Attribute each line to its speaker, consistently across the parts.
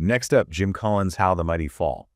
Speaker 1: Next up, Jim Collins' How the Mighty Fall,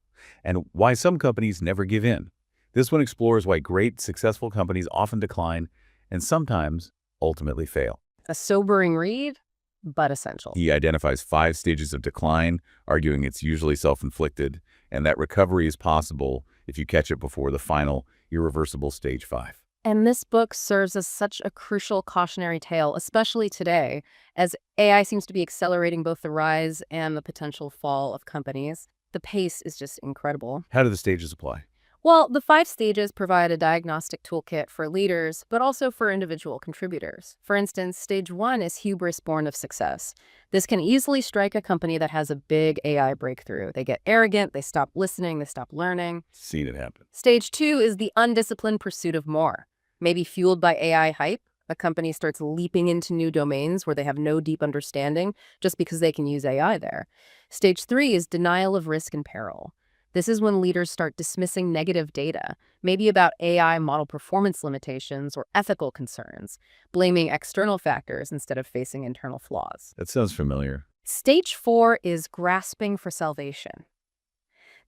Speaker 1: and why some companies never give in. This one explores why great, successful companies often decline and sometimes ultimately fail.
Speaker 2: A sobering read, but essential.
Speaker 1: He identifies 5 stages of decline, arguing it's usually self-inflicted, and that recovery is possible if you catch it before the final, irreversible stage 5.
Speaker 2: And this book serves as such a crucial cautionary tale, especially today, as AI seems to be accelerating both the rise and the potential fall of companies. The pace is just incredible.
Speaker 1: How do the stages apply?
Speaker 2: Well, the 5 stages provide a diagnostic toolkit for leaders, but also for individual contributors. For instance, stage 1 is hubris born of success. This can easily strike a company that has a big AI breakthrough. They get arrogant, they stop listening, they stop learning.
Speaker 1: Seen it happen.
Speaker 2: Stage 2 is the undisciplined pursuit of more. Maybe fueled by AI hype, a company starts leaping into new domains where they have no deep understanding just because they can use AI there. Stage 3 is denial of risk and peril. This is when leaders start dismissing negative data, maybe about AI model performance limitations or ethical concerns, blaming external factors instead of facing internal flaws.
Speaker 1: That sounds familiar.
Speaker 2: Stage 4 is grasping for salvation.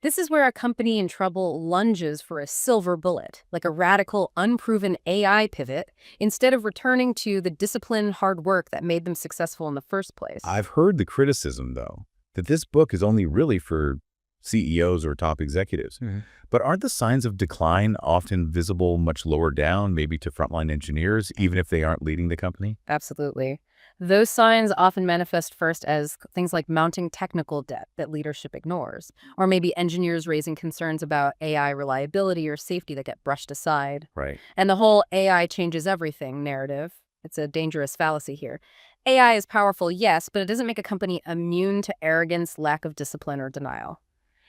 Speaker 2: This is where a company in trouble lunges for a silver bullet, like a radical, unproven AI pivot, instead of returning to the disciplined hard work that made them successful in the first place.
Speaker 1: I've heard the criticism, though, that this book is only really for CEOs or top executives. But aren't the signs of decline often visible much lower down, maybe to frontline engineers, even if they aren't leading the company?
Speaker 2: Absolutely. Those signs often manifest first as things like mounting technical debt that leadership ignores, or maybe engineers raising concerns about AI reliability or safety that get brushed aside.
Speaker 1: Right.
Speaker 2: And the whole AI changes everything narrative. It's a dangerous fallacy here. AI is powerful, yes, but it doesn't make a company immune to arrogance, lack of discipline, or denial.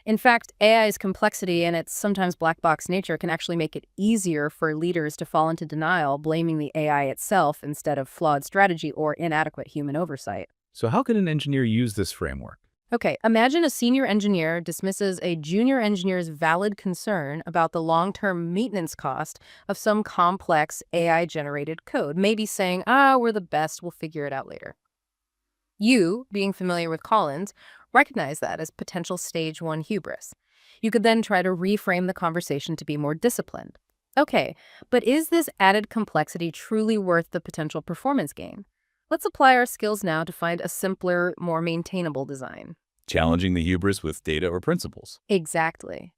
Speaker 2: In fact, AI's complexity and its sometimes black box nature can actually make it easier for leaders to fall into denial, blaming the AI itself instead of flawed strategy or inadequate human oversight.
Speaker 1: So how can an engineer use this framework?
Speaker 2: Okay, imagine a senior engineer dismisses a junior engineer's valid concern about the long-term maintenance cost of some complex AI-generated code, maybe saying, we're the best, we'll figure it out later. You, being familiar with Collins, recognize that as potential stage 1 hubris. You could then try to reframe the conversation to be more disciplined. Okay, but is this added complexity truly worth the potential performance gain? Let's apply our skills now to find a simpler, more maintainable design.
Speaker 1: Challenging the hubris with data or principles.
Speaker 2: Exactly.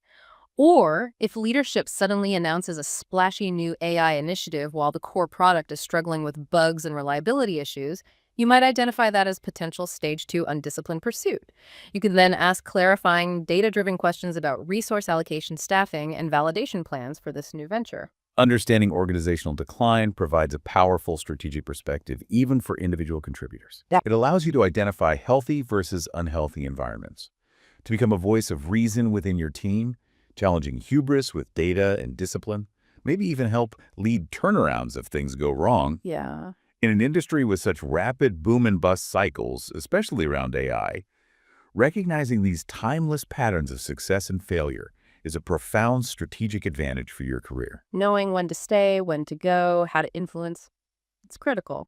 Speaker 2: Or if leadership suddenly announces a splashy new AI initiative while the core product is struggling with bugs and reliability issues, you might identify that as potential stage 2 undisciplined pursuit. You can then ask clarifying, data-driven questions about resource allocation, staffing, and validation plans for this new venture.
Speaker 1: Understanding organizational decline provides a powerful strategic perspective, even for individual contributors. It allows you to identify healthy versus unhealthy environments, to become a voice of reason within your team, challenging hubris with data and discipline, maybe even help lead turnarounds if things go wrong.
Speaker 2: Yeah.
Speaker 1: In an industry with such rapid boom and bust cycles, especially around AI, recognizing these timeless patterns of success and failure is a profound strategic advantage for your career.
Speaker 2: Knowing when to stay, when to go, how to influence, it's critical.